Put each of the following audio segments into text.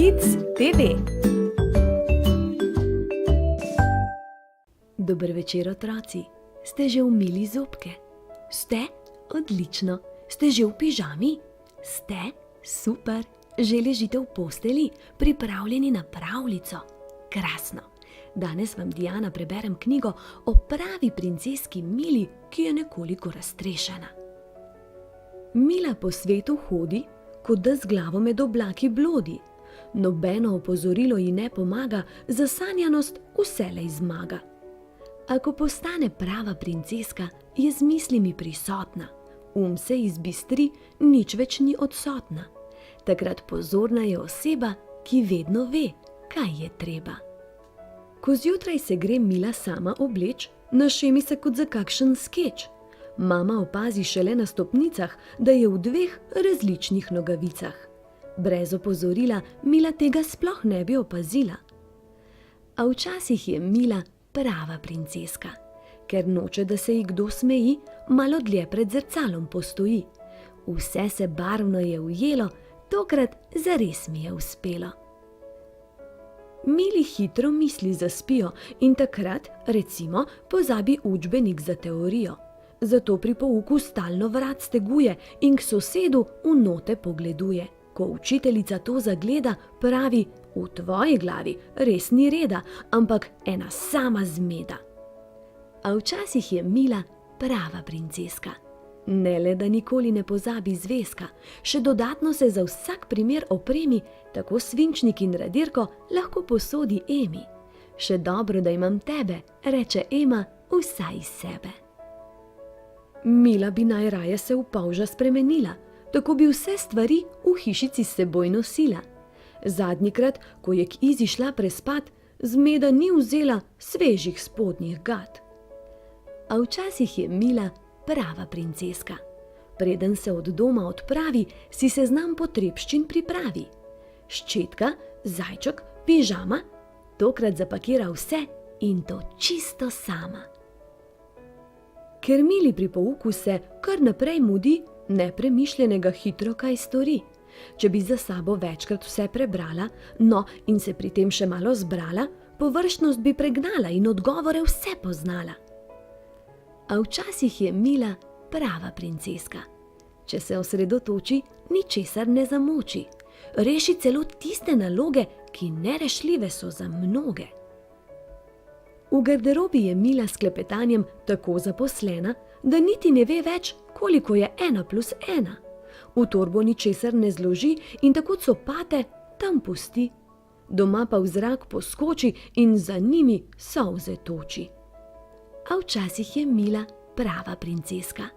Kids TV. Dober večer, otroci. Ste že umili zobke? Ste? Odlično. Ste že v pižami? Ste? Super. Že ležite v posteli, pripravljeni na pravljico? Krasno. Danes vam Diana preberem knjigo o pravi princeski Mili, ki je nekoliko raztrešena. Mila po svetu hodi, kot da z glavo med oblaki blodi. Nobeno opozorilo ji ne pomaga, zasanjanost vselej zmaga. A ko postane prava princeska, je z mislimi prisotna. Se izbistri, nič več ni odsotna. Takrat pozorna je oseba, ki vedno ve, kaj je treba. Ko zjutraj se gre Mila sama obleč, našemi se kot za kakšen skeč. Mama opazi šele na stopnicah, da je v dveh različnih nogavicah. Brez opozorila Mila tega sploh ne bi opazila. A včasih je Mila prava princeska. Ker noče, da se ji kdo smeji, malo dlje pred zrcalom postoji. Vse se barvno je ujelo, tokrat zares mi je uspelo. Mili hitro misli zaspijo in takrat, recimo, pozabi učbenik za teorijo. Zato pri pouku stalno vrat steguje in k sosedu v note pogleduje. Ko učiteljica to zagleda, pravi: v tvoji glavi res ni reda, ampak ena sama zmeda. A včasih je Mila prava princeska. Ne le, da nikoli ne pozabi zvezka, še dodatno se za vsak primer opremi, tako svinčnik in radirko lahko posodi Emi. Še dobro, da imam tebe, reče Ema vsaj iz sebe. Mila bi najraje se v polža spremenila, tako bi vse stvari v hišici s seboj nosila. Zadnjikrat, ko je k Izi šla prespat, zmeda ni vzela svežih spodnjih gat. A včasih je Mila prava princeska. Preden se od doma odpravi, si seznam potrebščin pripravi. Ščetka, zajček, pižama, tokrat zapakira vse in to čisto sama. Ker Mili pri pouku se kar naprej mudi, nepremišljenega hitro kaj stori. Če bi za sabo večkrat vse prebrala, no in se pri tem še malo zbrala, površnost bi pregnala in odgovore vse poznala. A včasih je Mila prava princeska. Če se osredotoči, ničesar ne zamoči. Reši celo tiste naloge, ki nerešljive so za mnoge. V garderobi je Mila s klepetanjem tako zaposlena, da niti ne ve več, koliko je 1+1. V torbo ničesar ne zloži in tako copate tam pusti. Doma pa v zrak poskoči in za njimi solze toči. A včasih je Mila prava princeska.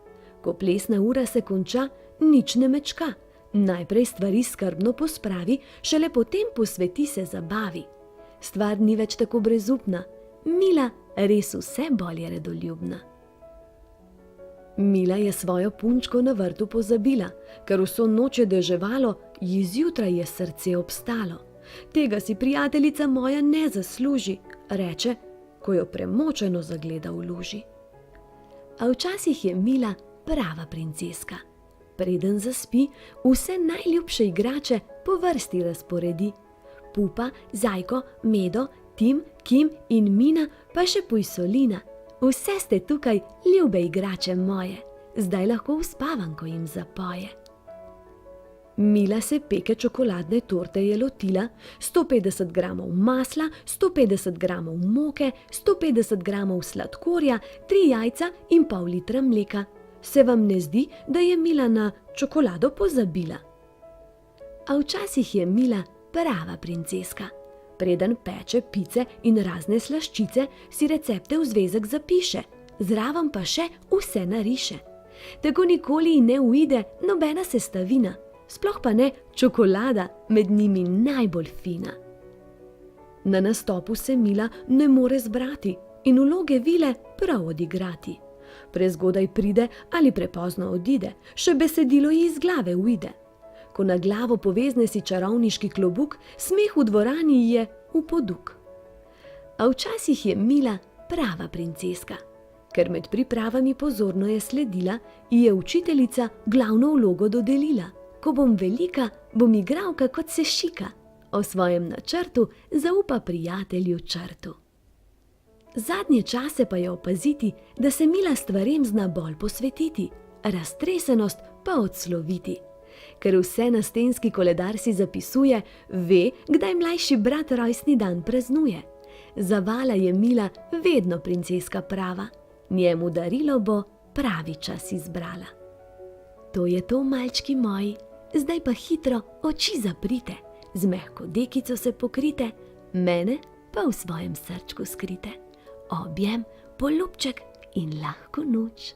Ko plesna ura se konča, nič ne mečka. Najprej stvari skrbno pospravi, šele potem posveti se zabavi. Stvar ni več tako brezupna. Mila res vse bolj je redoljubna. Mila je svojo punčko na vrtu pozabila, ker vso noč je deževalo, ji zjutraj je srce obstalo. Tega si prijateljica moja ne zasluži, reče, ko jo premočeno zagleda v luži. A včasih je Mila prava princeska. Preden zaspi, vse najljubše igrače po vrsti razporedi. Pupa, Zajko, Medo, Tim, Kim in Mina, pa še Pujsolina. Vse ste tukaj, ljube igrače moje. Zdaj lahko uspavam, ko jim zapoje. Mila se peke čokoladne torte je lotila, 150 gramov masla, 150 gramov moke, 150 gramov sladkorja, 3 jajca in pol litra mleka. Se vam ne zdi, da je Mila na čokolado pozabila? A včasih je Mila prava princeska. Preden peče pice in razne slaščice, si recepte v zvezek zapiše, zraven pa še vse nariše. Tako nikoli ji ne uide nobena sestavina, sploh pa ne čokolada, med njimi najbolj fina. Na nastopu se Mila ne more zbrati in vloge vile prav odigrati. Prezgodaj pride ali prepozno odide, še besedilo ji iz glave uide. Ko na glavo povezne si čarovniški klobuk, smeh v dvorani je v poduk. A včasih je Mila prava princeska. Ker med pripravami pozorno je sledila, ji je učiteljica glavno vlogo dodelila. Ko bom velika, bom igralka kot se šika. O svojem načrtu zaupa prijatelju Črtu. Zadnje čase pa je opaziti, da se Mila stvarem zna bolj posvetiti, raztresenost pa odsloviti. Ker vse na stenski koledar si zapisuje, ve, kdaj mlajši brat rojstni dan praznuje. Za Vala je Mila vedno princeska prava, njemu darilo bo pravi čas izbrala. To je to, malčki moji, zdaj pa hitro oči zaprite, z mehko dekico se pokrite, mene pa v svojem srčku skrite. Objem, poljubček in lahko noč.